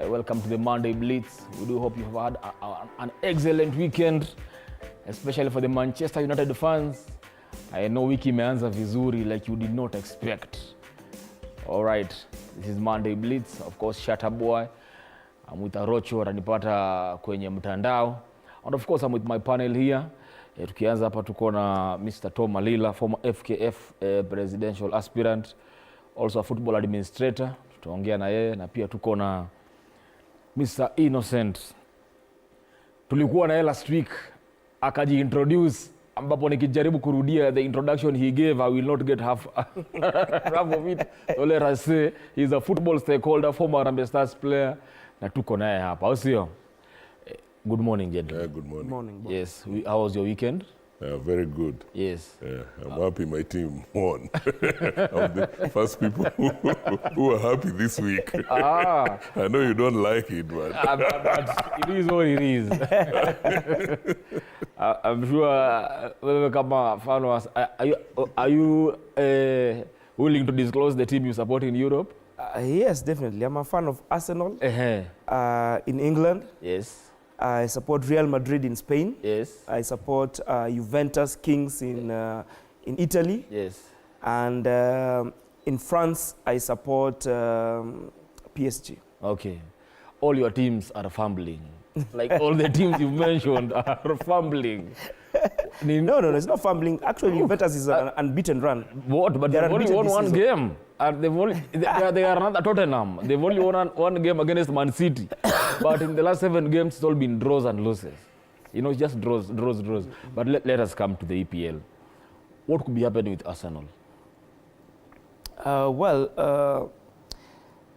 Welcome to the Monday Blitz. We do hope you've had an excellent weekend, especially for the Manchester United fans. I know wiki imeanza vizuri like you did not expect. All right, this is Monday Blitz. Of course, Shatter Boy. I'm with Arocho, atanipata kwenye mtandao. And of course, I'm with my panel here. Tukianza hapa tuko na Mr. Tom Malila, former FKF presidential aspirant, also a football administrator. Tutaongea na yeye, na pia tuko na Mr. Innocent. Tulikuwa na yeye last week, akaji-introduce, ambapo nikijaribu kurudia the introduction he gave, I will not get half of it. So let us say, he's a football stakeholder, former Harambee Stars player, na tuko na yeye hapa. Sio? Good morning, gentlemen. Good morning. Good morning. Yes, how was your weekend? Very good. Yes. I'm happy my team won. I'm the first people who are happy this week. I know you don't like it, but it is what it is. I'm sure kama fan, are you willing to disclose the team you support in Europe? Yes, definitely. I'm a fan of Arsenal in England. Yes. I support Real Madrid in Spain. Yes. I support Juventus Kings in Italy. Yes. And in France, I support PSG. Okay. All your teams are fumbling. Like all the teams you mentioned are fumbling. No, it's not fumbling. Actually, Juventus is an unbeaten run. What? But they've only won one game. And they are not at Tottenham. They've only won one game against Man City. But in the last 7 games, it's all been draws and losses. You know, just draws. But let us come to the EPL. What could be happening with Arsenal?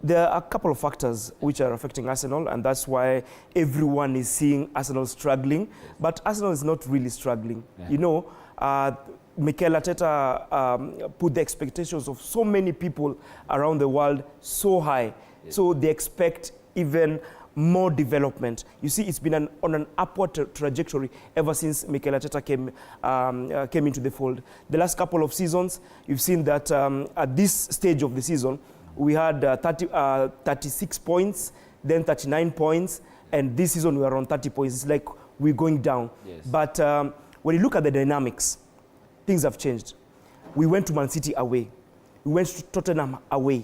There are a couple of factors which are affecting Arsenal, and that's why everyone is seeing Arsenal struggling. But Arsenal is not really struggling. Yeah. You know, Mikel Arteta put the expectations of so many people around the world so high. Yes. So they expect even more development. You see, it's been on an upward trajectory ever since Mikel Arteta came into the fold. The last couple of seasons, you've seen that at this stage of the season, we had 36 points, then 39 points, and this season we are on 30 points. It's like we're going down. Yes. But when you look at the dynamics, things have changed. We went to Man City away. We went to Tottenham away.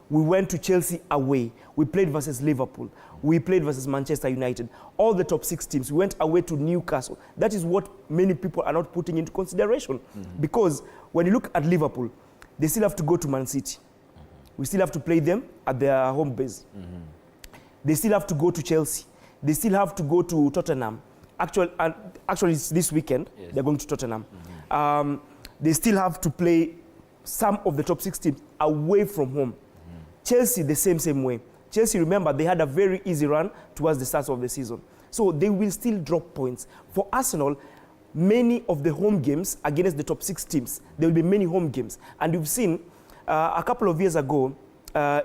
We went to Chelsea away. We played versus Liverpool. We played versus Manchester United. All the top 6 teams. We went away to Newcastle. That is what many people are not putting into consideration. Because when you look at Liverpool, they still have to go to Man City. We still have to play them at their home base. They still have to go to Chelsea. They still have to go to Tottenham. Actually, it's this weekend. Yes. They're going to Tottenham. They still have to play some of the top 6 teams away from home. Chelsea, the same way. Chelsea, remember, they had a very easy run towards the start of the season. So they will still drop points. For Arsenal, many of the home games against the top 6 teams, there will be many home games. And you've seen a couple of years ago,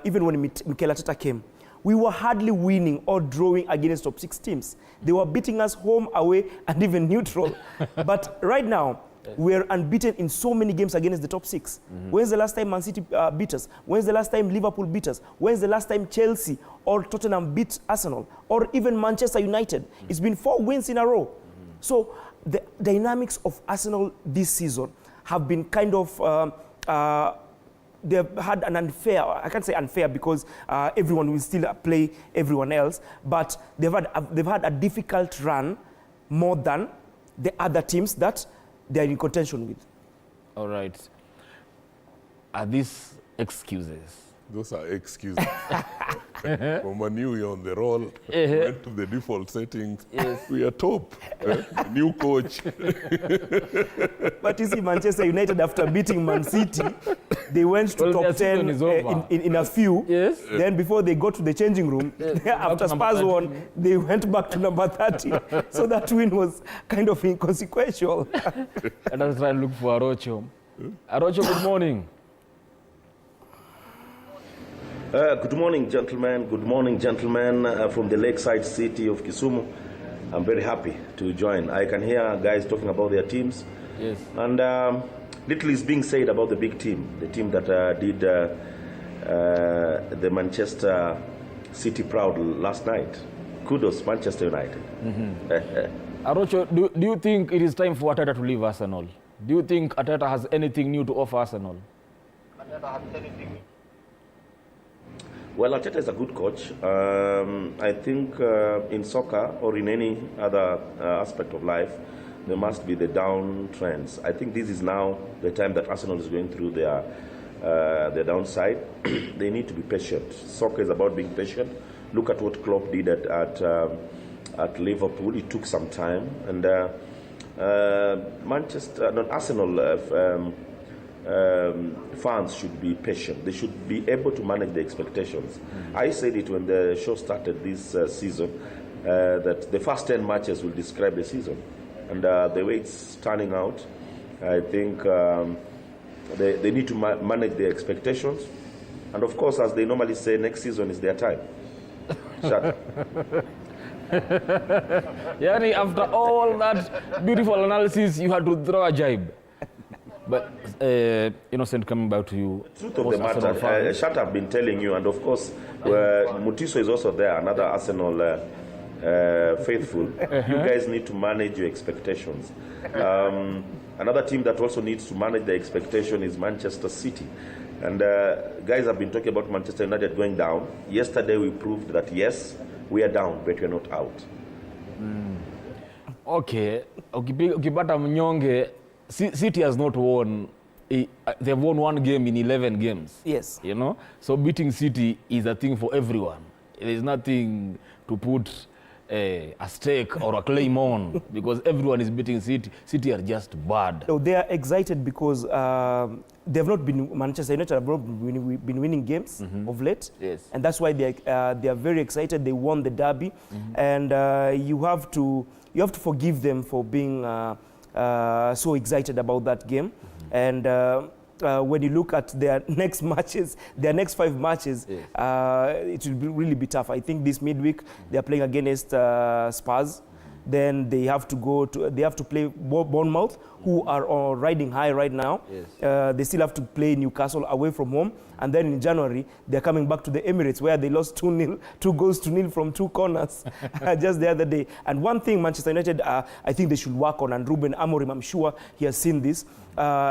even when Mikel Arteta came, we were hardly winning or drawing against top 6 teams. They were beating us home, away, and even neutral. But right now, we're unbeaten in so many games against the top 6. When's the last time Man City beat us? When's the last time Liverpool beat us? When's the last time Chelsea or Tottenham beat Arsenal? Or even Manchester United? It's been 4 wins in a row. So the dynamics of Arsenal this season have been kind of they've had an unfair, I can't say unfair because everyone will still play everyone else, but they've had a difficult run more than the other teams that they're in contention with. All right. Are these excuses? those are excuses. From a new year on the roll, went to the default settings. Yes. We are top. New coach. But you see, Manchester United, after beating Man City, they went to top 10 in a few. Yes. Then before they got to the changing room, after Spurs won, they went back to number 30. So that win was kind of inconsequential. And let's try and look for Arocho. Arocho, good morning. Good morning, gentlemen. Good morning, gentlemen, from the lakeside city of Kisumu. I'm very happy to join. I can hear guys talking about their teams. Yes. And little is being said about the big team, the team that did the Manchester City proud last night. Kudos, Manchester United. Arocho, do you think it is time for Arteta to leave Arsenal? Do you think Arteta has anything new to offer Arsenal? Well, Arteta is a good coach. I think in soccer or in any other aspect of life, there must be the downtrends. I think this is now the time that Arsenal is going through their downside. They need to be patient. Soccer is about being patient. Look at what Klopp did at Liverpool. It took some time, and Arsenal fans should be patient. They should be able to manage the expectations. I said it when the show started this season, that the first 10 matches will describe the season. And the way it's turning out, I think they need to manage their expectations. And of course, as they normally say, next season is their time. Shut up. Yani, after all that beautiful analysis, you had to throw a jibe. But Innocent, coming back to you. Truth of the matter, Shat have been telling you, and of course, Mutiso is also there, another Arsenal faithful. You guys need to manage your expectations. Another team that also needs to manage the expectation is Manchester City. And guys have been talking about Manchester United going down. Yesterday we proved that yes, we are down, but we're not out. Okay, ukipata mnyonge, City has not won. They've won one game in 11 games. Yes. You know, so beating City is a thing for everyone. There is nothing to put a stake or a claim on because everyone is beating City. City are just bad. So they are excited because they have not been, Manchester United have not been winning games of late. Yes. And that's why they are very excited. They won the derby. And you have to forgive them for being so excited about that game. And when you look at their next matches, their next 5 matches, it will really be tough. I think this midweek they are playing against Spurs. Then they have to play Bournemouth, who are riding high right now. Yes. They still have to play Newcastle away from home. And then in January, they're coming back to the Emirates, where they lost 2-0, 2-0 from 2 corners just the other day. And one thing Manchester United, I think they should work on, and Ruben Amorim, I'm sure he has seen this,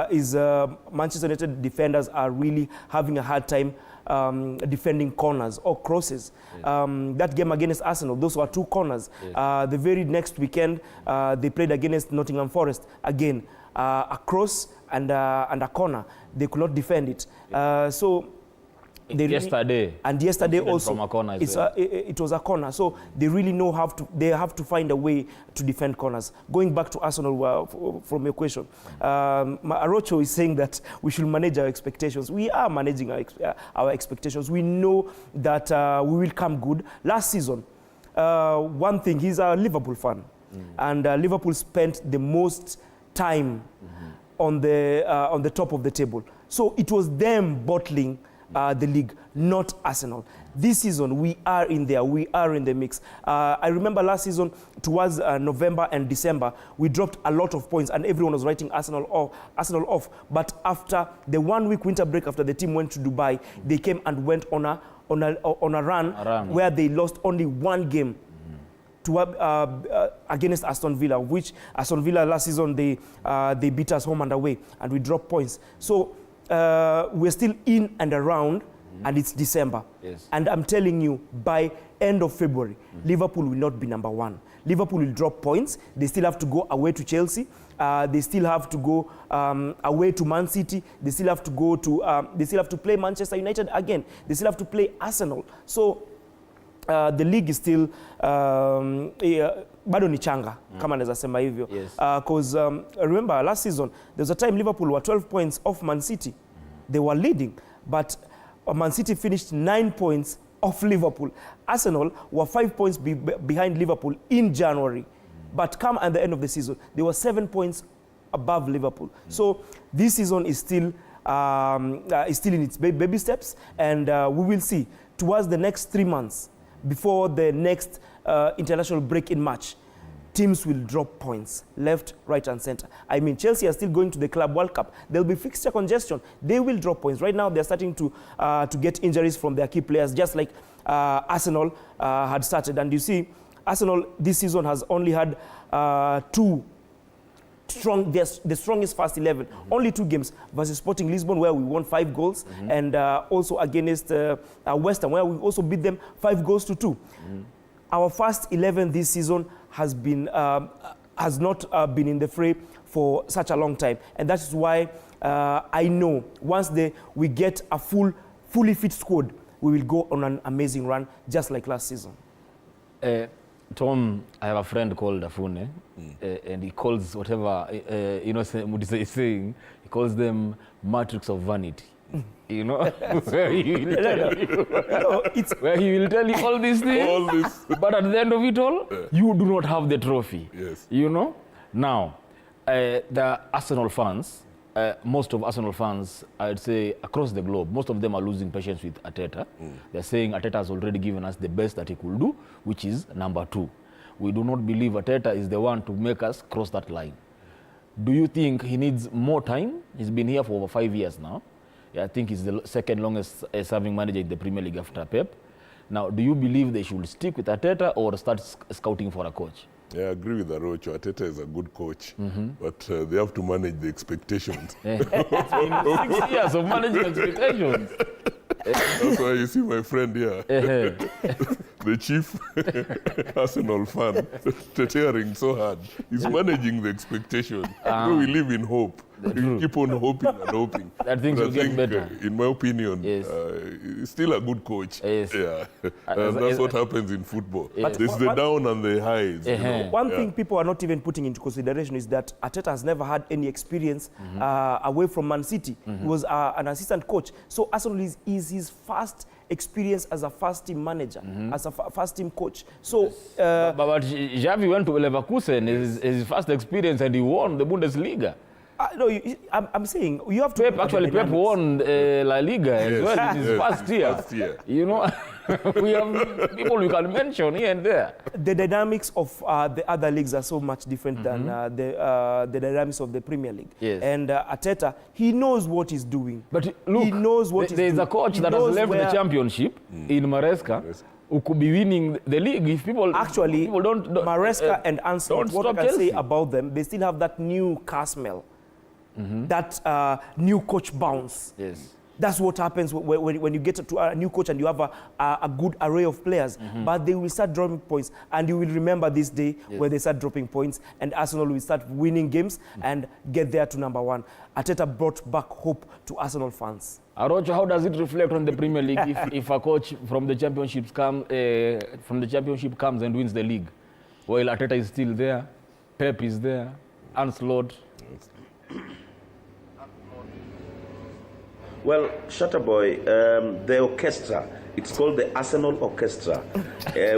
is Manchester United defenders are really having a hard time defending corners or crosses. That game against Arsenal, those were 2 corners. The very next weekend, they played against Nottingham Forest. Again, a cross and a corner. They could not defend it. So they yesterday also from a corner it was a corner. So they really know they have to find a way to defend corners. Going back to Arsenal from your question, Arocho is saying that we should manage our expectations. We are managing our expectations. We know that we will come good. Last season, one thing, he's a Liverpool fan, and Liverpool spent the most time on the top of the table. So it was them bottling the league, not Arsenal. This season, we are in there. We are in the mix. I remember last season, towards November and December, we dropped a lot of points, and everyone was writing Arsenal off. But after the 1-week winter break, after the team went to Dubai, they came and went on a run where they lost only 1 game against Aston Villa, which Aston Villa last season they beat us home and away, and we dropped points. So we're still in and around, and it's December. Yes. And I'm telling you, by end of February, Liverpool will not be number 1. Liverpool will drop points. They still have to go away to Chelsea. They still have to go away to Man City. They still have to go to. They still have to play Manchester United again. They still have to play Arsenal. So the league is still bado ni changa kama naweza sema hivyo. Because remember last season there was a time Liverpool were 12 points off Man City. They were leading, but Man City finished 9 points off Liverpool. Arsenal were 5 points behind Liverpool in January, but come at the end of the season they were 7 points above Liverpool. So this season is still in its baby steps, and we will see towards the next 3 months before the next international break in March. Teams will drop points left, right, and center. I mean, Chelsea are still going to the Club World Cup. There'll be fixture congestion. They will drop points. Right now, they're starting to get injuries from their key players, just like Arsenal had started. And you see, Arsenal this season has only had the strongest first 11. Only 2 games versus Sporting Lisbon, where we won 5 goals, and also against West Ham, where we also beat them 5 goals to 2. Our first 11 this season has not been in the fray for such a long time, and that is why I know once we get a fully fit squad, we will go on an amazing run, just like last season. Tom, I have a friend called Afune, and he calls whatever, Mudisa is saying, he calls them matrix of vanity. You know, where he will tell you, where he will tell you all these things, All this. but at the end of it all, you do not have the trophy. Yes. You know? Now, the Arsenal fans, most of Arsenal fans, I'd say across the globe, most of them are losing patience with Arteta. They're saying Arteta has already given us the best that he could do, which is number 2. We do not believe Arteta is the one to make us cross that line. Do you think he needs more time? He's been here for over 5 years now. I think he's the second longest serving manager in the Premier League after Pep. Now, do you believe they should stick with Arteta or start scouting for a coach? Yeah, I agree with Arocho. Arteta is a good coach, but they have to manage the expectations. In 6 years of managing expectations. That's why you see my friend here, the chief Arsenal fan, tearing so hard. He's managing the expectation. We live in hope. We keep on hoping and hoping. That things But will get better. In my opinion, Yes. he's still a good coach. Yes. Yeah. And that's what happens in football. Yes. There's the down and the highs. You know? One thing people are not even putting into consideration is that Arteta has never had any experience away from Man City. He was an assistant coach. So Arsenal is his first experience as a first-team manager, as a first-team coach. So, but Xavi went to Leverkusen, his first experience, and he won the Bundesliga. no, I'm saying you have to. Pep won La Liga as well in his first year. First year. You know, we have people we can mention here and there. The dynamics of the other leagues are so much different than the dynamics of the Premier League. Yes. And Arteta, he knows what he's doing. But look, he knows what he's there's doing. a coach He that has knows left the where- championship in Maresca who could be winning the league if people Actually, people don't Maresca and Ancelotti, don't what I stop can say Chelsea. about them, they still have that new car smell, that new coach bounce. Yes. That's what happens when you get to a new coach and you have a good array of players. But they will start dropping points. And you will remember this day where they start dropping points and Arsenal will start winning games and get there to number 1. Arteta brought back hope to Arsenal fans. Arocho, how does it reflect on the Premier League if a coach from the championship comes and wins the league, while Arteta is still there, Pep is there, Ancelotti? Well, Shutterboy, the orchestra, it's called the Arsenal Orchestra,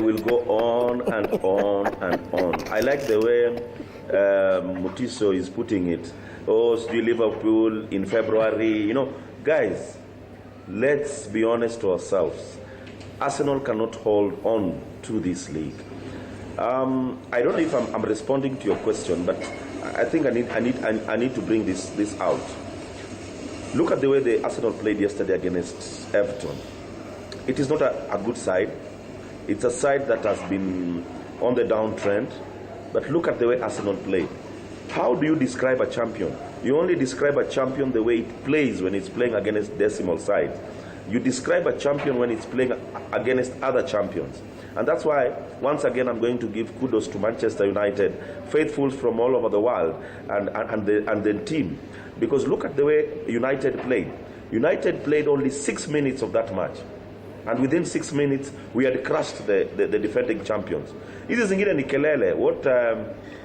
will go on and on and on. I like the way Mutiso is putting it. Oh, still Liverpool in February. You know, guys, let's be honest to ourselves. Arsenal cannot hold on to this league. I don't know if I'm responding to your question, but I think I need to bring this out. Look at the way the Arsenal played yesterday against Everton. It is not a good side. It's a side that has been on the downtrend. But look at the way Arsenal played. How do you describe a champion? You only describe a champion the way it plays when it's playing against decimal sides. You describe a champion when it's playing against other champions. And that's why, once again, I'm going to give kudos to Manchester United, faithfuls from all over the world, and the team. Because look at the way United played. United played only 6 minutes of that match. And within 6 minutes, we had crushed the defending champions. Hizi zingine ni kelele. What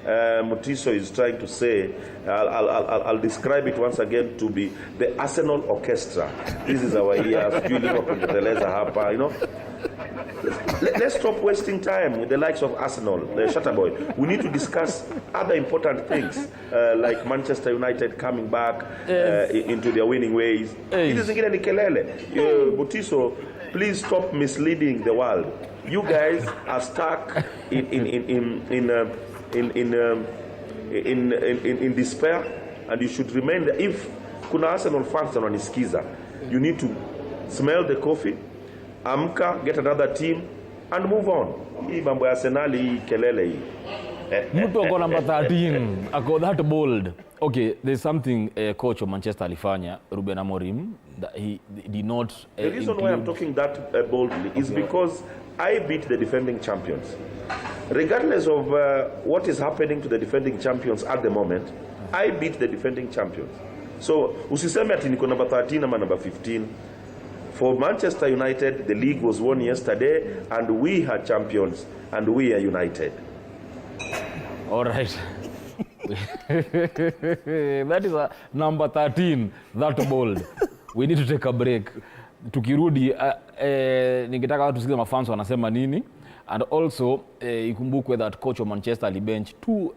Mutiso is trying to say, I'll describe it once again to be the Arsenal Orchestra. This is our year. You know. Let's stop wasting time with the likes of Arsenal, the Shutterboy. We need to discuss other important things, like Manchester United coming back into their winning ways. Hizi zingine ni kelele. Mutiso, please stop misleading the world. You guys are stuck in despair, and you should remain there. If kuna Arsenal fans wananisikiza, you need to smell the coffee, amka, get another team and move on. Hii mambo ya Arsenal hii kelele hii. Mtu ako number 13, ako that bold. Okay, there's something coach of Manchester alifanya, Ruben Amorim, that he did not the reason why I'm talking that boldly is because I beat the defending champions. Regardless of what is happening to the defending champions at the moment, I beat the defending champions. So, usiseme ati niko number 13 ama number 15. For Manchester United, the league was won yesterday and we are champions and we are united. All right. That is a number 13, that bold. We need to take a break. Tukirudi, ningetaka watu tusikize mafans wanasema nini. And also, ikumbukwe that coach of Manchester alibench two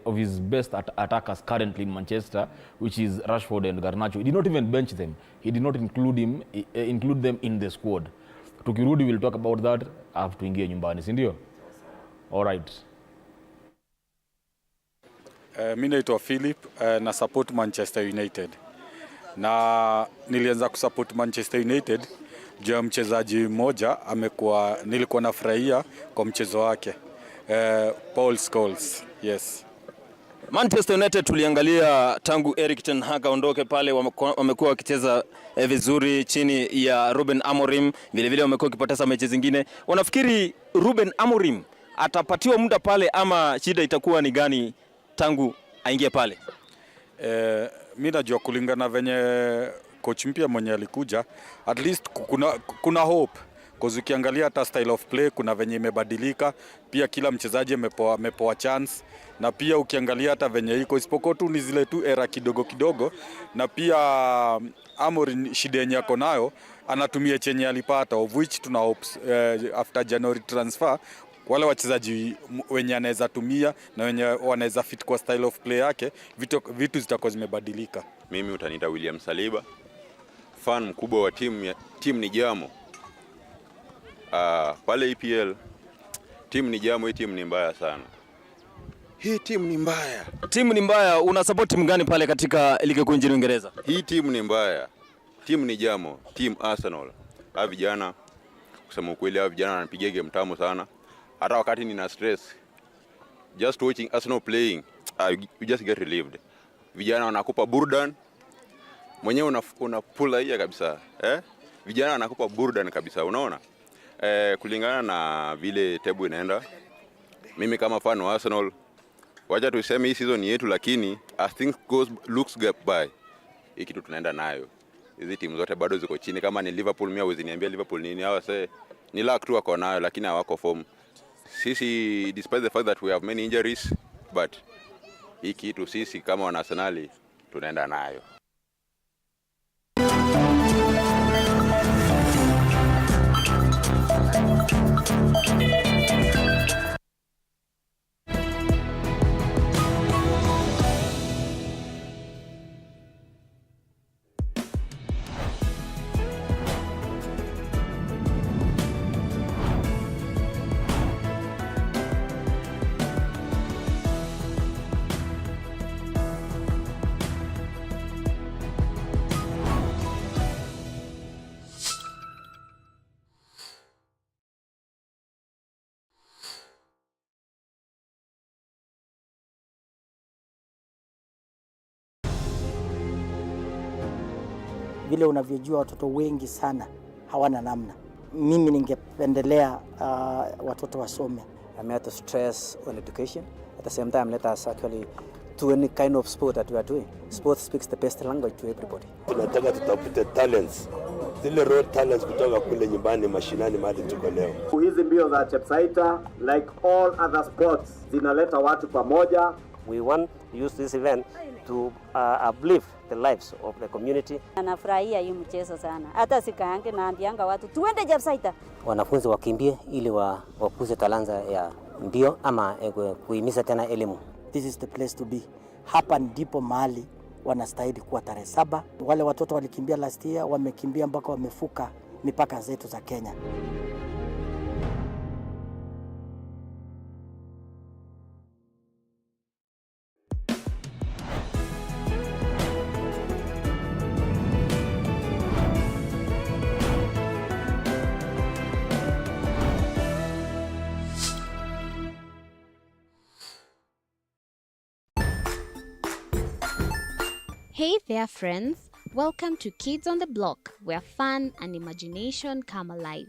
of his best attackers currently in Manchester, which is Rashford and Garnacho. He did not even bench them. He did not include them in the squad. Tukirudi, we'll talk about that after tuingie nyumbani, si ndio? All right. Mimi naitwa Philip, na support Manchester United. Na nilianza kusupport Manchester United juu ya mchezaji mmoja nilikuwa nafurahia kwa mchezo wake. Paul Scholes. Yes. Manchester United tuliangalia tangu Erik ten Hag aondoke pale, wamekuwa wakicheza vizuri chini ya Ruben Amorim, vile vile wamekuwa wakipoteza mechi zingine. Wanafikiri Ruben Amorim atapatiwa muda pale ama shida itakuwa ni gani tangu aingie pale? Mimi najua kulingana venye coach mpya mwenye alikuja, at least kuna hope. Because ukiangalia hata style of play kuna venye imebadilika, pia kila mchezaji amepewa chance, na pia ukiangalia hata venye iko isipokuwa tu ni zile tu era kidogo, na pia Amorim shida yenye yako nayo anatumia chenye alipata, of which tuna hopes after January transfer wale wachezaji wenye anaweza tumia na wenye wanaweza fit kwa style of play yake, vitu zitakuwa zimebadilika. Mimi utaniita William Saliba, fan mkubwa wa timu ni Jamo. Pale EPL timu ni Jamo, hii timu ni mbaya sana. Hii timu ni mbaya. Timu ni mbaya. Una support timu gani pale katika ligi kuu nchini Uingereza? Hii timu ni mbaya. Timu ni Jamo, timu Arsenal. Hawa vijana, kusema ukweli, hawa vijana wanapiga game tamu sana. Hata wakati nina stress, just watching Arsenal playing, you just get relieved. Vijana wanakupa burdan, mwenyewe unapula hiya kabisa. Vijana wanakupa burdan kabisa, unaona? Kulingana na vile tebu inaenda, mimi kama fan wa Arsenal, wacha tuseme hii season yetu, lakini as things looks by, hii kitu tunaenda nayo. Hizi timu zote bado ziko chini. Kama ni Liverpool, mimi hawezi niambia Liverpool nini, hawa ni luck tu wako nayo, lakini hawako form. Sisi, despite the fact that we have many injuries, but hii kitu sisi kama wana Arsenal tunaenda nayo. Vile unavyojua watoto wengi sana hawana namna. Mimi ningependelea watoto wasome. I'm here to stress on education. At the same time, let us actually do any kind of sport that we are doing. Sport speaks the best language to everybody. Tunataka tutafute talents. Zile raw talents kutoka kule nyumbani mashinani mahali tuko leo. Hizi mbio za Chepsaita, like all other sports, zinaleta watu pamoja. We want to use this event to uplift the lives of the community. Anafurahia hii mchezo sana. Hata sikaange naambianga watu tuende Chepsaita. Wanafunzi wakimbie ili wakuze talanta ya mbio ama kuhimiza tena elimu. This is the place to be. Hapa ndipo mahali wanastahili kuwa tarehe 7. Wale watoto walikimbia last year, wamekimbia mpaka wamefuka mipaka zetu za Kenya. Hey there, friends. Welcome to Kids on the Block, where fun and imagination come alive.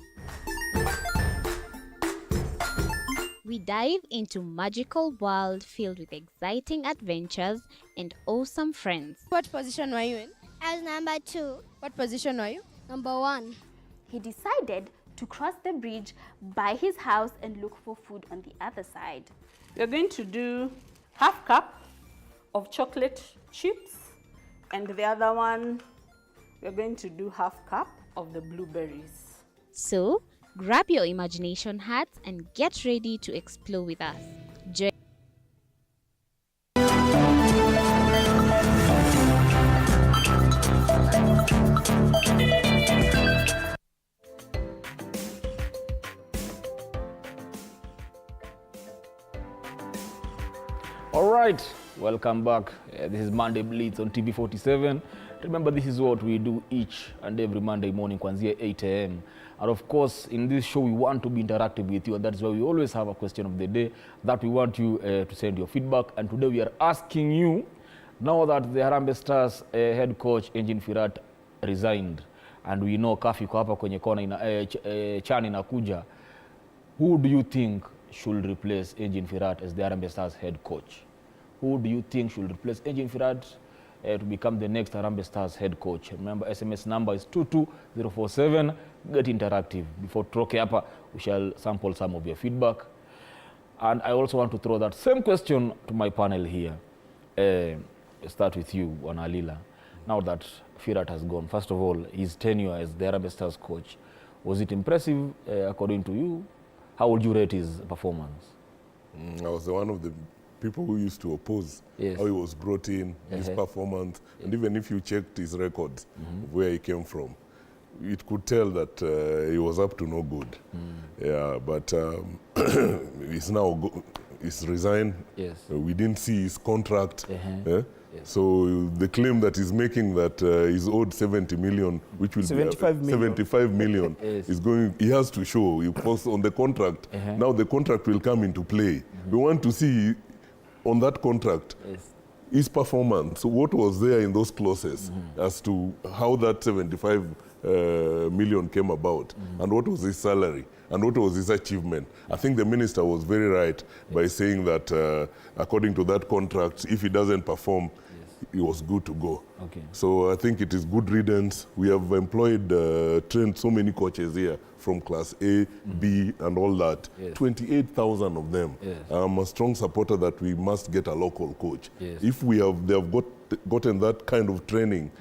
We dive into magical world filled with exciting adventures and awesome friends. What position were you in? I was number 2. What position were you? Number 1. He decided to cross the bridge by his house and look for food on the other side. We're going to do half cup of chocolate chips, and the other one, we're going to do half cup of the blueberries. So, grab your imagination hats and get ready to explore with us. All right, welcome back. This is Monday Blitz on TV 47. Remember, this is what we do each and every Monday morning, kwanzia 8 a.m. And of course, in this show, we want to be interactive with you, and that's why we always have a question of the day that we want you to send your feedback. And today we are asking you, now that the Harambee Stars head coach Engin Firat resigned, and we know Kafi iko hapa kwenye kona Chan inakuja, who do you think should replace Engin Firat as the Harambee Stars head coach? Who do you think should replace Engin Firat to become the next Harambee Stars head coach? Remember, SMS number is 22047. Get interactive. Before Troke hapa, we shall sample some of your feedback. And I also want to throw that same question to my panel here. Start with you, Wanalila. Now that Firat has gone, first of all, his tenure as the Harambee Stars coach, was it impressive according to you? How would you rate his performance? I was one of the people who used to oppose how he was brought in, his performance, and even if you checked his records of where he came from, it could tell that he was up to no good. Yeah, but he's now he's resigned. Yes. We didn't see his contract. So the claim that he's making that he's owed 70 million, which will 75 be million. 75 million, is going. He has to show. He posts on the contract. Now the contract will come into play. We want to see on that contract his performance. So what was there in those clauses as to how that 75 million came about, and what was his salary, and what was his achievement. I think the minister was very right by saying that according to that contract, if he doesn't perform, he was good to go. Okay. So I think it is good riddance. We have employed, trained so many coaches here from class A, B, and all that. 28,000 of them. I'm a strong supporter that we must get a local coach. If they have gotten that kind of training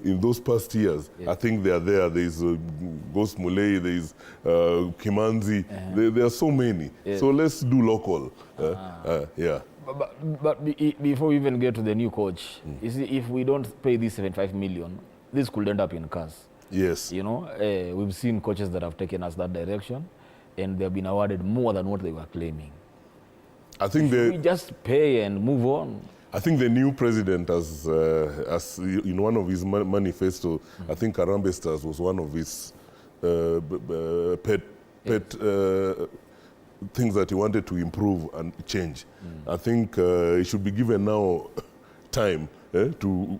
in those past years, I think they are there. There is Ghost Mulei, there is Kimanzi. There are so many. So let's do local. Yeah. But before we even get to the new coach, you see, if we don't pay this 75 million, this could end up in cars. Yes. You know, we've seen coaches that have taken us that direction, and they've been awarded more than what they were claiming. I think we just pay and move on. I think the new president, as in one of his manifesto, I think Harambee Stars was one of his pet things that he wanted to improve and change. I think he should be given now time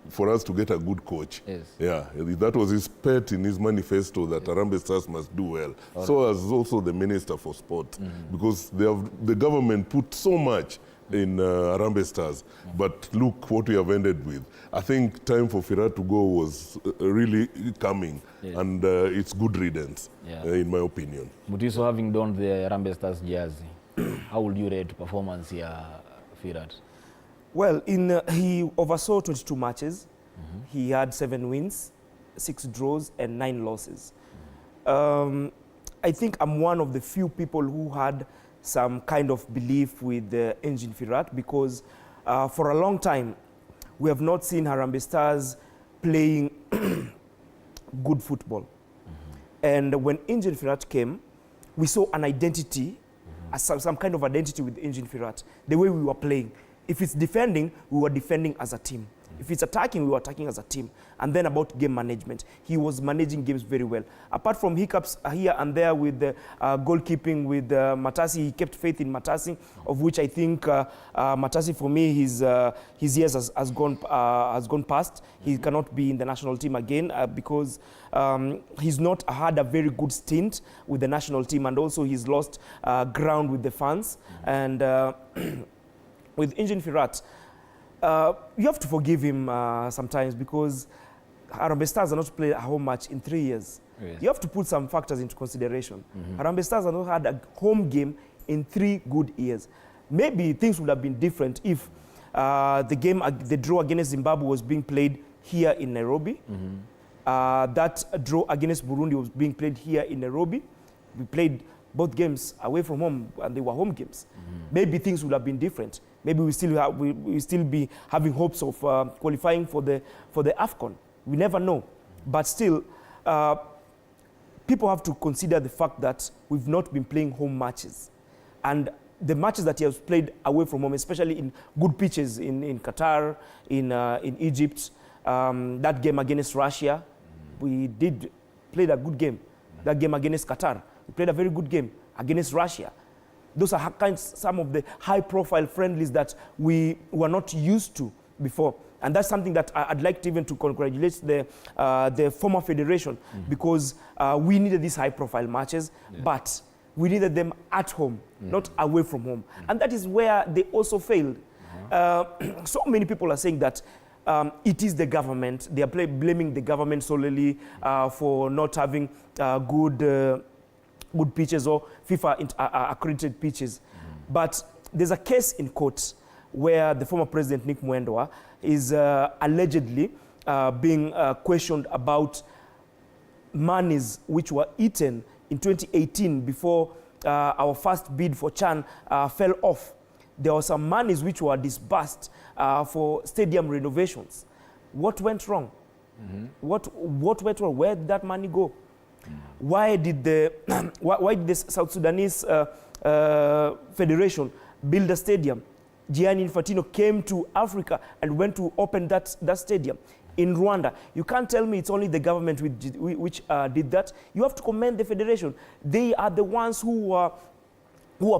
for us to get a good coach. Yeah, that was his pet in his manifesto that Harambee Stars must do well. So as also the Minister for Sport, because the government put so much in Harambee Stars, but look what we have ended with. I think time for Firat to go was really coming, and it's good riddance, in my opinion. But also having donned the Harambee Stars jersey, how would you rate performance here, Firat? Well, he oversaw 22 matches. He had 7 wins, 6 draws, and 9 losses. I think I'm one of the few people who had some kind of belief with Engin Firat, because for a long time we have not seen Harambee Stars playing good football. And when Engin Firat came, we saw an identity, some kind of identity with Engin Firat, the way we were playing. If it's defending, we were defending as a team. If it's attacking, we were attacking as a team. And then about game management, he was managing games very well. Apart from hiccups here and there with the goalkeeping with Matasi, he kept faith in Matasi, of which I think Matasi, for me, his years has gone past. He cannot be in the national team again because he's not had a very good stint with the national team, and also he's lost ground with the fans. And with Engin Firat, you have to forgive him sometimes because Harambee Stars are not played a home match in 3 years. Yes. You have to put some factors into consideration. Harambee Stars have not had a home game in 3 good years. Maybe things would have been different if the draw against Zimbabwe was being played here in Nairobi. That draw against Burundi was being played here in Nairobi. We played both games away from home, and they were home games. Maybe things would have been different. Maybe we still be having hopes of qualifying for the AFCON. We never know. But still, people have to consider the fact that we've not been playing home matches. And the matches that he has played away from home, especially in good pitches in Qatar, in Egypt, that game against Russia, we played a good game. That game against Qatar, we played a very good game against Russia. Those are some of the high-profile friendlies that we were not used to before. And that's something that I'd like to even to congratulate the former federation, because we needed these high-profile matches, but we needed them at home, not away from home. And that is where they also failed. So many people are saying that it is the government. They are blaming the government solely for not having good pitches or FIFA accredited pitches. But there's a case in court where the former president, Nick Mwendwa, is allegedly being questioned about monies which were eaten in 2018 before our first bid for CHAN fell off. There were some monies which were disbursed for stadium renovations. What went wrong? What went wrong? Where did that money go? Why did the South Sudanese Federation build a stadium? Gianni Infantino came to Africa and went to open that stadium. In Rwanda, you can't tell me it's only the government which did that. You have to commend the federation. They are the ones who are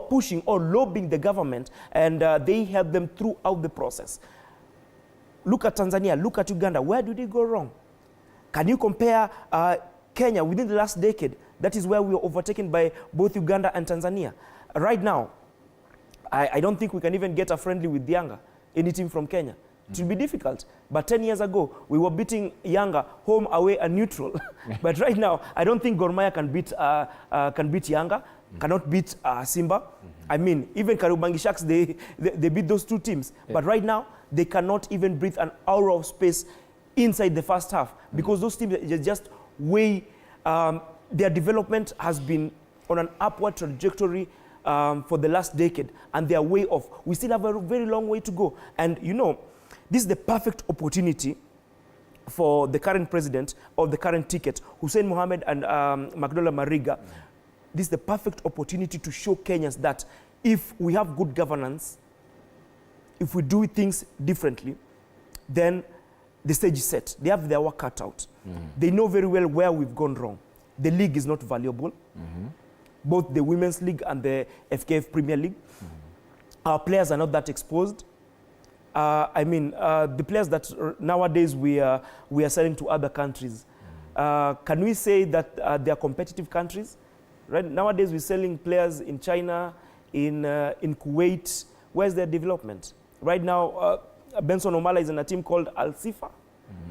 pushing or lobbying the government, and they help them throughout the process. Look at Tanzania, look at Uganda. Where did it go wrong? Can you compare Kenya within the last decade? That is where we were overtaken by both Uganda and Tanzania. Right now, I don't think we can even get a friendly with Yanga, any team from Kenya. It will be difficult. But 10 years ago, we were beating Yanga home, away, and neutral. But right now, I don't think Gor Mahia can beat Yanga, cannot beat Simba. I mean, even Kariobangi Sharks, they beat those two teams. But right now, they cannot even breathe an hour of space inside the first half, because those teams just way, their development has been on an upward trajectory for the last decade, and they are way off. We still have a very long way to go. And you know, this is the perfect opportunity for the current president of the current ticket, Hussein Mohamed and Magdola Mariga. This is the perfect opportunity to show Kenyans that if we have good governance, if we do things differently, then the stage is set. They have their work cut out. They know very well where we've gone wrong. The league is not valuable. Both the Women's League and the FKF Premier League. Our players are not that exposed. I mean, the players that nowadays we are selling to other countries, can we say that they are competitive countries? Right nowadays we're selling players in China, in Kuwait. Where's their development? Right now, Benson Omala is in a team called Al Sifa.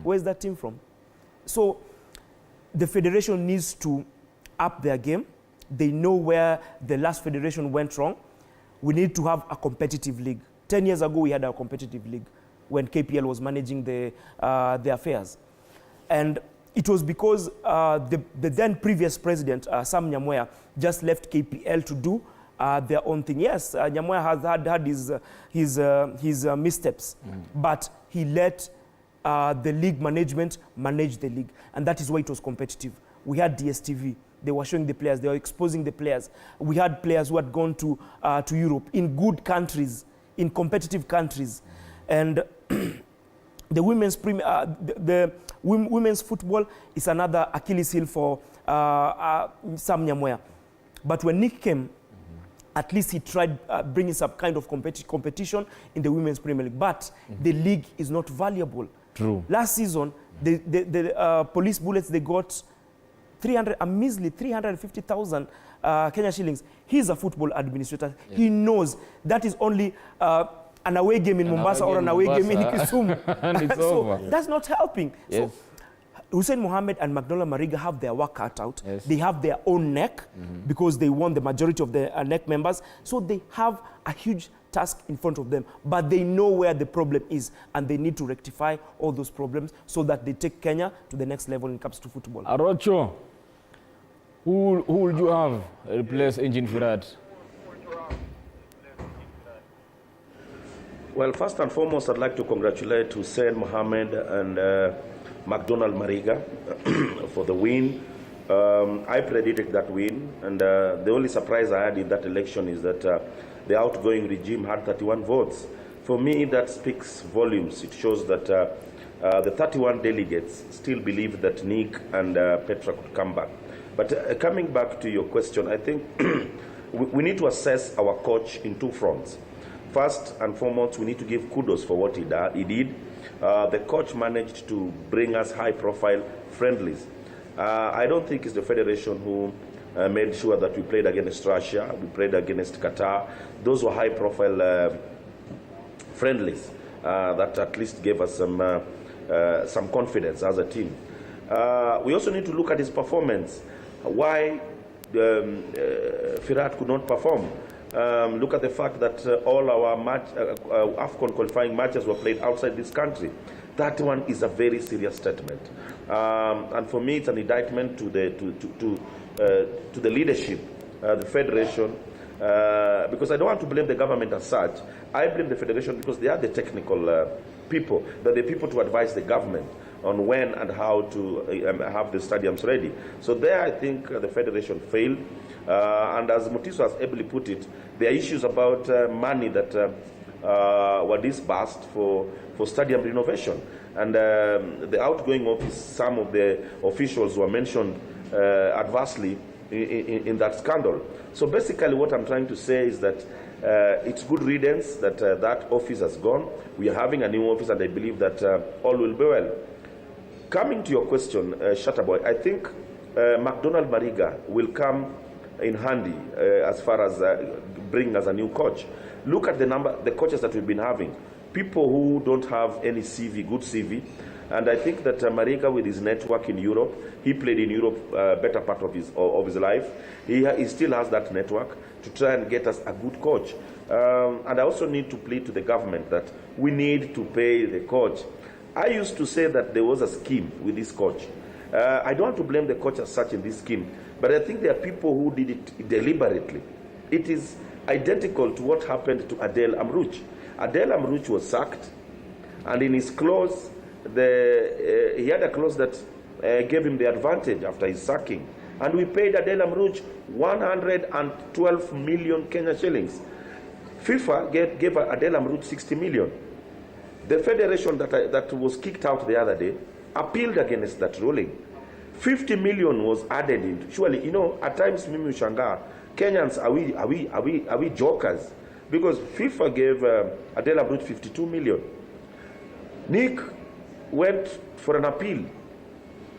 Where's that team from? So the federation needs to up their game. They know where the last federation went wrong. We need to have a competitive league. 10 years ago, we had a competitive league when KPL was managing the affairs. And it was because the then previous president, Sam Nyamweya, just left KPL to do their own thing. Yes, Nyamweya has had his missteps, but he let the league management manage the league. And that is why it was competitive. We had DSTV. They were showing the players. They were exposing the players. We had players who had gone to Europe in good countries, in competitive countries. And The women's women's football is another Achilles heel for Sam Nyamweya. But when Nick came, at least he tried bringing some kind of competition in the women's Premier League. But the league is not valuable. True. Last season, the police bullets, they got a measly 350,000 Kenya shillings. He's a football administrator. Yeah. He knows that is only an away game in Mombasa or an away game in Kisumu. And it's so over. that's not helping. Yes. So Hussein Mohammed and McDonald Mariga have their work cut out. Yes. They have their own neck because they won the majority of the neck members. So they have a huge task in front of them, but they know where the problem is and they need to rectify all those problems so that they take Kenya to the next level when it comes to football. Arocho, who would you have replace Engine Firat? Well, first and foremost, I'd like to congratulate Hussein Mohammed and McDonald Mariga for the win. I predicted that win, and the only surprise I had in that election is that the outgoing regime had 31 votes. For me, that speaks volumes. It shows that the 31 delegates still believe that Nick and Petra could come back. But coming back to your question, I think we need to assess our coach in two fronts. First and foremost, we need to give kudos for what he did. The coach managed to bring us high-profile friendlies. I don't think it's the federation who made sure that we played against Russia, we played against Qatar. Those were high-profile friendlies that at least gave us some confidence as a team. We also need to look at his performance. Why Firat could not perform. Look at the fact that all our AFCON qualifying matches were played outside this country. That one is a very serious statement. And for me, it's an indictment to the leadership, the federation, because I don't want to blame the government as such. I blame the federation because they are the technical people. They're the people to advise the government on when and how to have the stadiums ready. So there, I think the federation failed. And as Mutiso has ably put it, there are issues about money that were disbursed for stadium renovation. And the outgoing office, some of the officials were mentioned adversely in that scandal. So basically what I'm trying to say is that it's good riddance that that office has gone. We are having a new office, and I believe that all will be well. Coming to your question, Shatterboy, I think McDonald Mariga will come in handy as far as bringing us a new coach. Look at the coaches that we've been having. People who don't have any CV, good CV. And I think that Mariga, with his network in Europe, he played in Europe better part of his life. He still has that network to try and get us a good coach. And I also need to plead to the government that we need to pay the coach. I used to say that there was a scheme with this coach. I don't want to blame the coach as such in this scheme, but I think there are people who did it deliberately. It is identical to what happened to Adel Amrouche. Adel Amrouche was sacked, and in his clause, he had a clause that gave him the advantage after his sacking. And we paid Adel Amrouche 112 million Kenya shillings. FIFA gave Adel Amrouche 60 million. The federation that was kicked out the other day appealed against that ruling. 50 million was added in. Surely, you know, at times Mimi Ushanga, Kenyans, are we jokers? Because FIFA gave Adel Amrouche 52 million. Nick went for an appeal.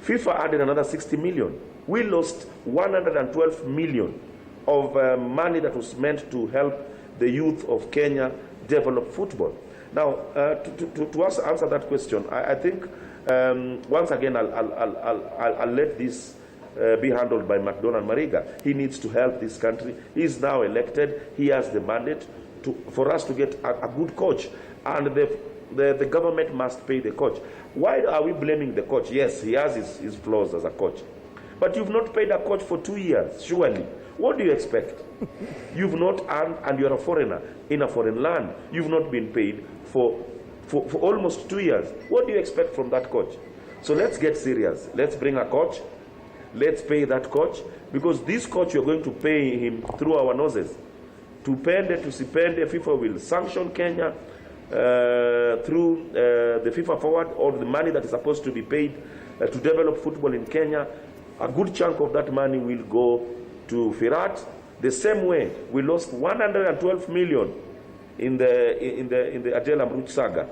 FIFA added another 60 million. We lost 112 million of money that was meant to help the youth of Kenya develop football. Now, to answer that question, I think once again I'll let this be handled by McDonald Mariga. He needs to help this country. He is now elected. He has the mandate for us to get a good coach, and the government must pay the coach. Why are we blaming the coach? Yes, he has his flaws as a coach, but you've not paid a coach for 2 years. Surely, what do you expect? You've not earned, and you're a foreigner in a foreign land. You've not been paid for almost 2 years. What do you expect from that coach? So let's get serious. Let's bring a coach. Let's pay that coach, because this coach, you're going to pay him through our noses. Tupende, tusipende, FIFA will sanction Kenya. through the FIFA Forward, or the money that is supposed to be paid to develop football in Kenya, a good chunk of that money will go to Firat. The same way we lost 112 million in the Adel Amrouche saga.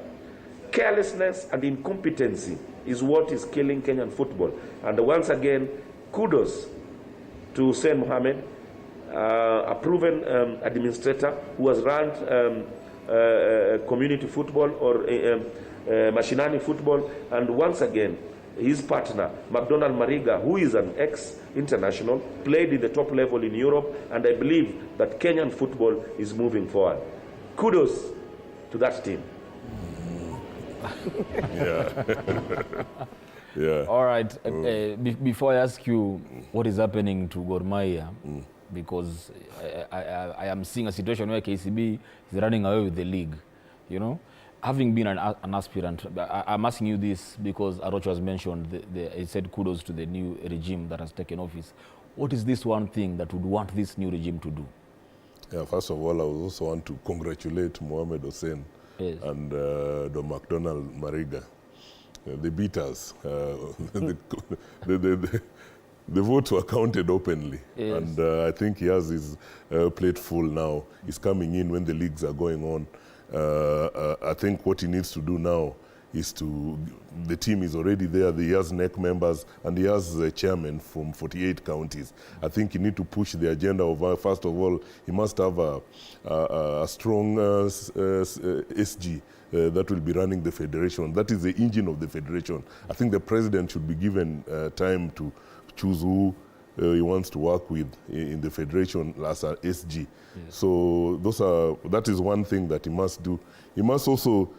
Carelessness and incompetency is what is killing Kenyan football. And once again, kudos to Hussein Mohammed, a proven administrator who has run community football or mashinani football, and once again, his partner, McDonald Mariga, who is an ex-international, played in the top level in Europe, and I believe that Kenyan football is moving forward. Kudos to that team. Yeah. All right. Before I ask you what is happening to Gor Mahia, because I am seeing a situation where KCB is running away with the league, you know? Having been an aspirant, I'm asking you this because Arocho has mentioned, he said kudos to the new regime that has taken office. What is this one thing that would want this new regime to do? Yeah, first of all, I would also want to congratulate Mohamed Hussein and the McDonald Mariga. They beat us. The votes were counted openly. Yes. And I think he has his plate full now. He's coming in when the leagues are going on. I think what he needs to do now is the team is already there. He has NEC members and he has a chairman from 48 counties. I think he needs to push the agenda of, first of all, he must have a strong SG that will be running the federation. That is the engine of the federation. I think the president should be given time to choose who he wants to work with in the federation as a SG. Yes. So that is one thing that he must do. He must also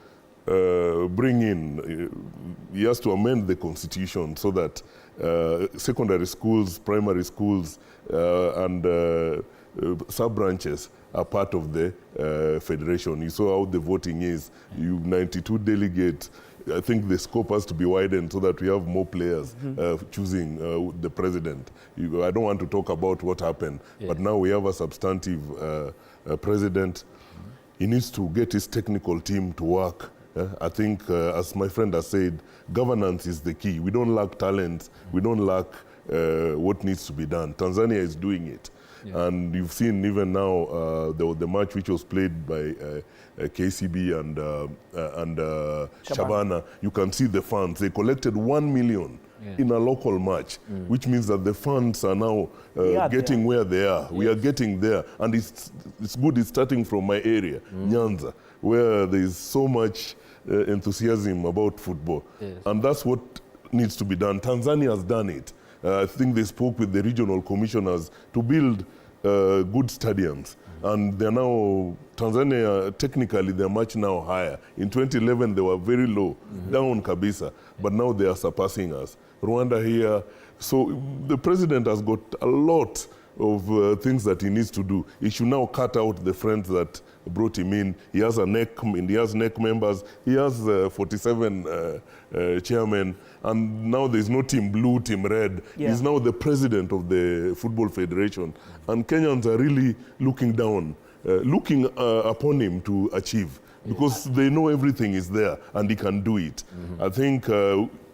bring in, he has to amend the constitution so that secondary schools, primary schools, and sub-branches are part of the federation. You saw how the voting is. You 92 delegates. I think the scope has to be widened so that we have more players choosing the president. I don't want to talk about what happened, but now we have a substantive president. He needs to get his technical team to work. I think, as my friend has said, governance is the key. We don't lack talent. We don't lack what needs to be done. Tanzania is doing it. And you've seen even now the match which was played by KCB and Shabana. You can see the funds. They collected 1 million in a local match, which means that the funds are now getting where they are. Yes. We are getting there. And it's good it's starting from my area, Nyanza, where there is so much enthusiasm about football. Yes. And that's what needs to be done. Tanzania has done it. I think they spoke with the regional commissioners to build good stadiums. And they're now, Tanzania, technically, they're much now higher. In 2011, they were very low, down kabisa. But now they are surpassing us. Rwanda here. So the president has got a lot of things that he needs to do. He should now cut out the friends that brought him in. He has he has NEC members. He has 47 chairmen. And now there's no team blue, team red. Yeah. He's now the president of the Football Federation. And Kenyans are really looking down, looking upon him to achieve. Because they know everything is there and he can do it. I think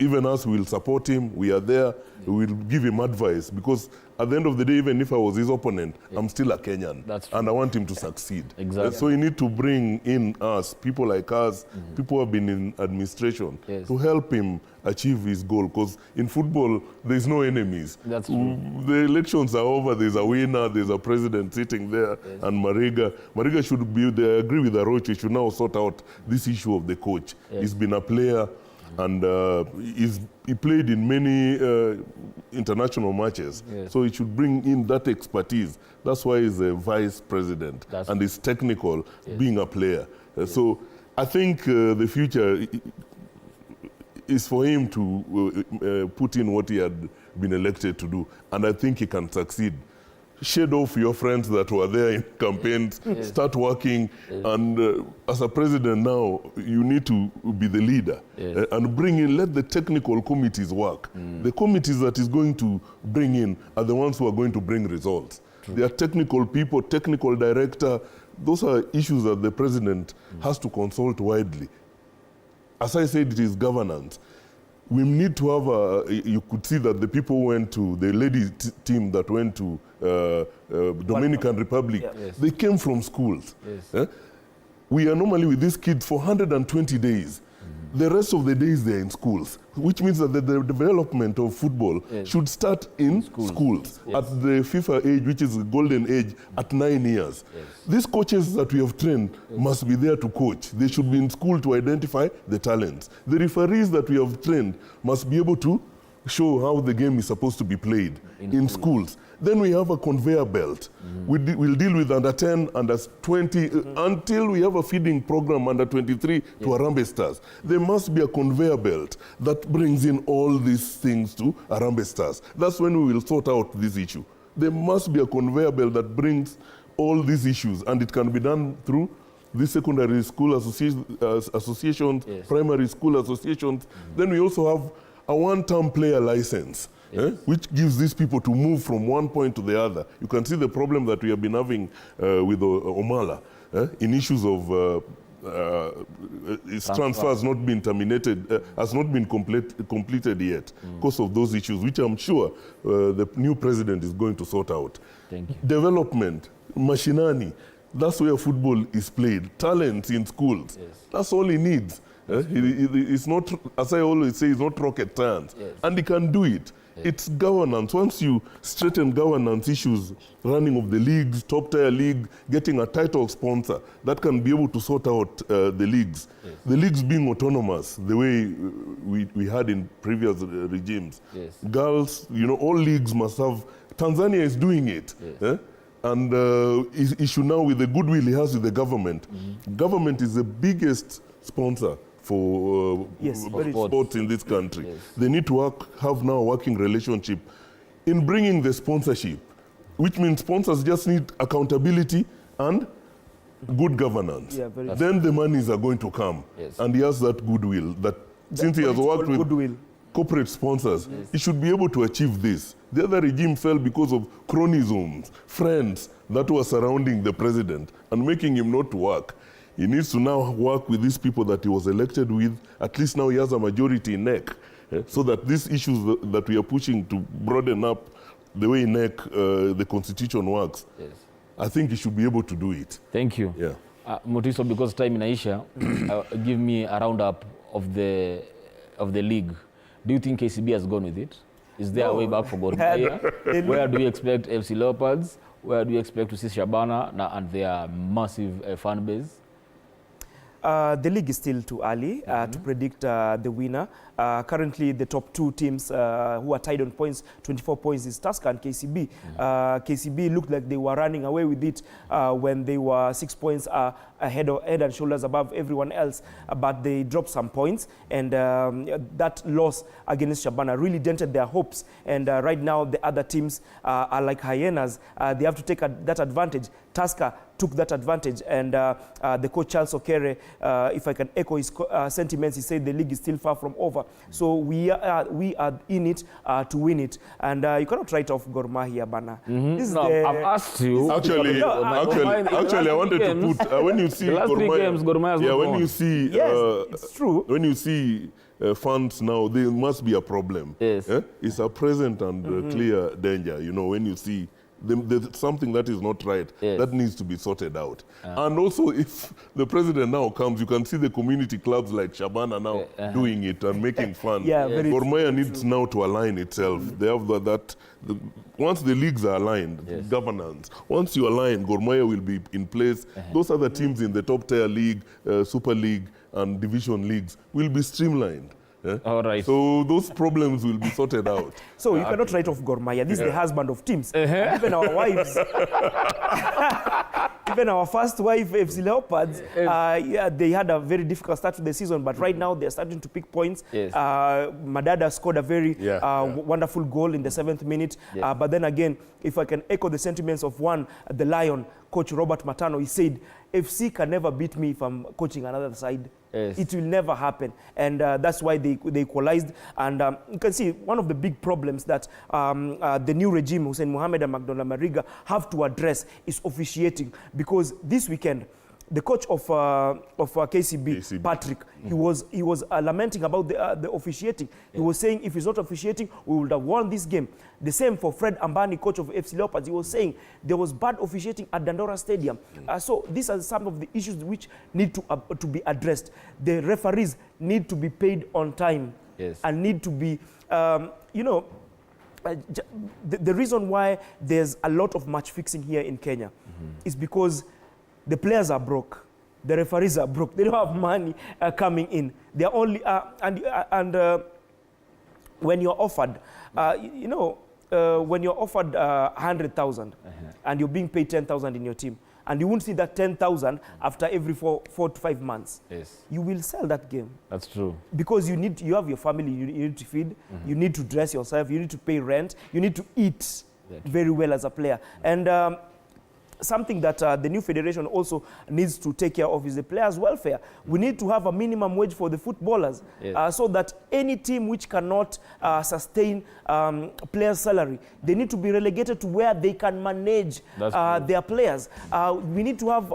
even us will support him. We are there. We will give him advice. Because at the end of the day, even if I was his opponent, I'm still a Kenyan. That's true. And I want him to succeed. Exactly. So you need to bring in us, people like us, people who have been in administration, to help him achieve his goal. Because in football, there's no enemies. That's true. The elections are over. There's a winner. There's a president sitting there. And Mariga should be there. I agree with Arocho. He should now sort out this issue of the coach. He's been a player. And he played in many international matches. So he should bring in that expertise. That's why he's a vice president. And he's technical, being a player. So I think the future is for him to put in what he had been elected to do. And I think he can succeed. Shed off your friends that were there in campaigns, start working, and as a president now, you need to be the leader and bring in, let the technical committees work. The committees that is going to bring in are the ones who are going to bring results. They are technical people, technical director, those are issues that the president has to consult widely. As I said, it is governance. We need to have you could see that the people went to, the ladies team that went to Dominican Republic, they came from schools. We are normally with these kids for 120 days. The rest of the days they're in schools, which means that the development of football should start in schools at the FIFA age, which is the golden age, at 9 years. These coaches that we have trained must be there to coach. They should be in school to identify the talents. The referees that we have trained must be able to show how the game is supposed to be played in schools. Then we have a conveyor belt. We'll deal with under 10, under 20, until we have a feeding program under 23 to Harambee Stars. There must be a conveyor belt that brings in all these things to Harambee Stars. That's when we will sort out this issue. There must be a conveyor belt that brings all these issues, and it can be done through the secondary school associations, primary school associations. Then we also have a one-term player license, which gives these people to move from one point to the other. You can see the problem that we have been having with Omala in issues of his transfer has not been terminated, has not been completed yet because of those issues, which I'm sure the new president is going to sort out. Thank you. Development, machinani, that's where football is played. Talent in schools, that's all he needs. It's not, as I always say, it's not rocket science. And he can do it. It's governance. Once you straighten governance issues, running of the leagues, top-tier league, getting a title sponsor, that can be able to sort out the leagues. The leagues being autonomous, the way we had in previous regimes. Girls, you know, all leagues must have, Tanzania is doing it. And he should now, with the goodwill he has with the government, government is the biggest sponsor for sports in this country. They need to have now a working relationship in bringing the sponsorship, which means sponsors just need accountability and good governance. Then the monies are going to come. And he has that goodwill, that since he has worked with corporate sponsors, he should be able to achieve this. The other regime fell because of cronyisms, friends that were surrounding the president and making him not work. He needs to now work with these people that he was elected with. At least now he has a majority in NEC, so that these issues that we are pushing to broaden up the way NEC, the constitution works, I think he should be able to do it. Thank you. Mutiso, because time inaisha, give me a roundup of the league. Do you think KCB has gone with it? Is there a way back for Gor Mahia? Where do you expect FC Leopards? Where do you expect to see Shabana and their massive fan base? The league is still too early to predict the winner. Currently, the top two teams who are tied on points, 24 points, is Tusker and KCB. KCB looked like they were running away with it when they were 6 points head and shoulders above everyone else, but they dropped some points, and that loss against Shabana really dented their hopes. And right now, the other teams are like hyenas. They have to take that advantage. Tusker took that advantage, and the coach Charles Okere, if I can echo his sentiments, he said the league is still far from over. So we are in it to win it, and you cannot write off Gor Mahia, Bana. I've asked you. Actually, I wanted to put when you see Gor Mahia, when you see, it's true. When you see funds now, there must be a problem. It's a present and clear danger. You know, when you see there's something that is not right, that needs to be sorted out. And also, if the president now comes, you can see the community clubs like Shabana now doing it and making fun. Gor Mahia needs now to align itself. They have once the leagues are aligned, governance, once you align, Gor Mahia will be in place. Those other teams in the top tier league, Super League and division leagues will be streamlined. All right. So those problems will be sorted out. So you cannot write off Gor Mahia. This is the husband of teams. Even our wives, even our first wife, FC Leopards, they had a very difficult start to the season, but right now they're starting to pick points. Madada scored a very wonderful goal in the 7th minute. But then again, if I can echo the sentiments of the Lion, Coach Robert Matano, he said, FC can never beat me if I'm coaching another side. Yes. It will never happen. And that's why they equalized. And you can see one of the big problems that the new regime, Hussein Mohamed and McDonald Mariga, have to address is officiating. Because this weekend, the coach of KCB, Patrick, he was lamenting about the officiating. He was saying if he's not officiating, we would have won this game. The same for Fred Ambani, coach of FC Leopards. He was saying there was bad officiating at Dandora Stadium. So these are some of the issues which need to be addressed. The referees need to be paid on time. Yes. And need to be, the reason why there's a lot of match fixing here in Kenya is because the players are broke. The referees are broke. They don't have money coming in. They are only when you're offered, when you're offered 100,000 and you're being paid 10,000 in your team, and you won't see that 10,000 after every 4 to 5 months. Yes. You will sell that game. That's true. Because you have your family. You need to feed. You need to dress yourself. You need to pay rent. You need to eat very well as a player. And something that the new federation also needs to take care of is the players' welfare. We need to have a minimum wage for the footballers, so that any team which cannot sustain players' salary, they need to be relegated to where they can manage their players. We need to have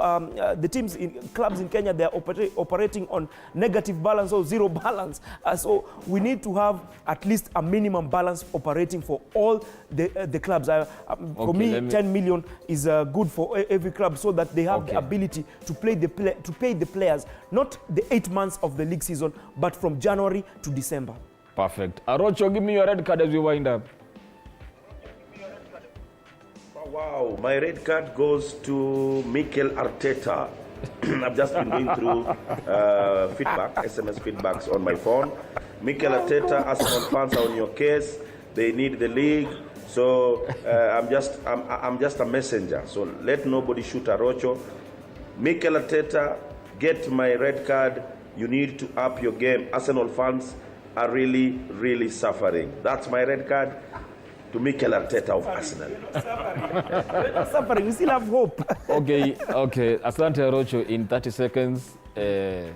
the teams clubs in Kenya, they are operating on negative balance or zero balance. So we need to have at least a minimum balance operating for all the clubs. For me, 10 million is good for every club, so that they have the ability to pay the players, not the 8 months of the league season, but from January to December. Perfect. Arocho, give me your red card as we wind up. Wow, my red card goes to Mikel Arteta. I've just been going through SMS feedbacks on my phone. Mikel Arteta, Arsenal fans are on your case. They need the league. So I'm just a messenger. So let nobody shoot Arocho. Mikel Arteta, get my red card. You need to up your game. Arsenal fans are really, really suffering. That's my red card to Mikel Arteta of Arsenal. We're not suffering. We still have hope. Okay. Asante Arocho, in 30 seconds. In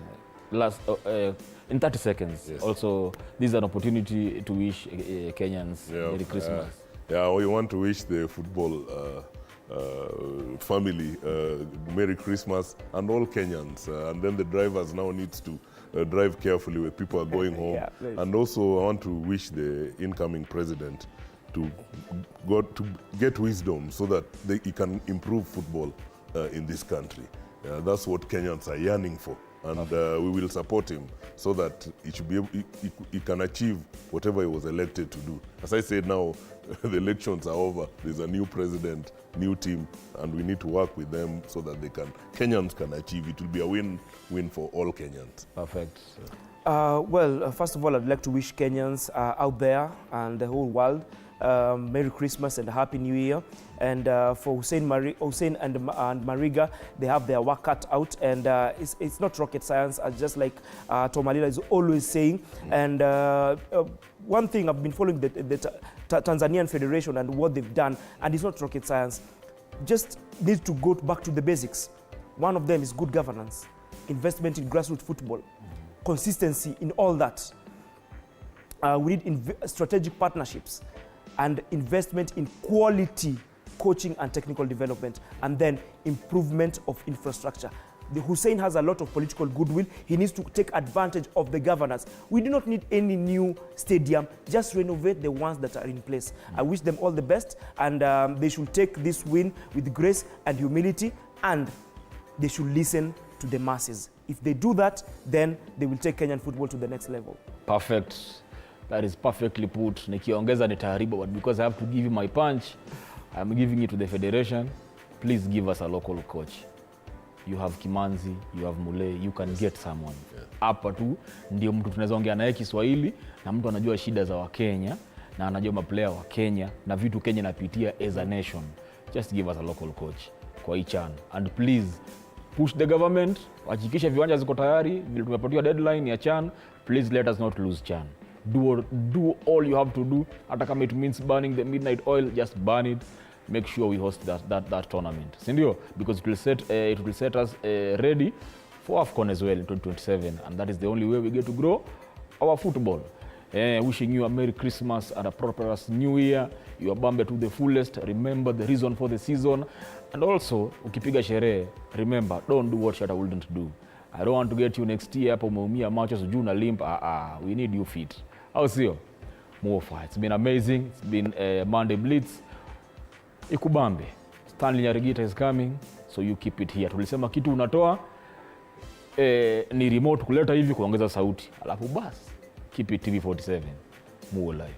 30 seconds. Yes. Also, this is an opportunity to wish Kenyans Merry Christmas. We want to wish the football family Merry Christmas, and all Kenyans. And then the drivers now needs to drive carefully when people are going home. And also I want to wish the incoming president to get wisdom so that he can improve football in this country. That's what Kenyans are yearning for. And we will support him so that he can achieve whatever he was elected to do. As I said now, the elections are over. There's a new president, new team, and we need to work with them so that Kenyans can achieve. It will be a win-win for all Kenyans. Perfect. Well, first of all, I'd like to wish Kenyans out there and the whole world Merry Christmas and Happy New Year. And for Hussein and Mariga, they have their work cut out, and it's not rocket science, just like Tomalila is always saying. And one thing, I've been following the Tanzanian Federation and what they've done, and it's not rocket science. Just need to go back to the basics. One of them is good governance, investment in grassroots football, consistency in all that. We need strategic partnerships and investment in quality coaching and technical development, and then improvement of infrastructure. The Hussein has a lot of political goodwill. He needs to take advantage of the governance. We do not need any new stadium, just renovate the ones that are in place. I wish them all the best, and they should take this win with grace and humility, and they should listen to the masses. If they do that, then they will take Kenyan football to the next level. Perfect. That is perfectly put. Nikiongeza nitaharibu, but because I have to give you my punch, I'm giving it to the federation. Please give us a local coach. You have Kimanzi, you have Mule, you can get someone. Hapa tu ndio mtu tunaweza ongea naye Kiswahili, na mtu anajua shida za Wakenya, na anajua maplayer wa Kenya na vitu Kenya inapitia as a nation. Just give us a local coach kwa hii CHAN. And please push the government, hakikisha viwanja ziko tayari, vile tumepatiwa deadline ya CHAN. Please let us not lose CHAN. Do all you have to do. Hata kama it means burning the midnight oil, just burn it. Make sure we host that tournament. Sindio? Because it will set us ready for AFCON as well in 2027, and that is the only way we get to grow our football. Wishing you a Merry Christmas and a prosperous New Year. You are Bambe to the fullest. Remember the reason for the season. And also, ukipiga sherehe, remember, don't do what Shatta wouldn't do. I don't want to get you next year, hapo umeumia macho sijui na limp. We need you fit. Au sio? Mofa. It's been amazing. It's been Monday Blitz. Ikubambe. Stanley Nyarigita is coming, so you keep it here. Tulisema kitu unatoa ni remote kuleta hivi kuongeza sauti. Alafu basi keep it TV47. More live.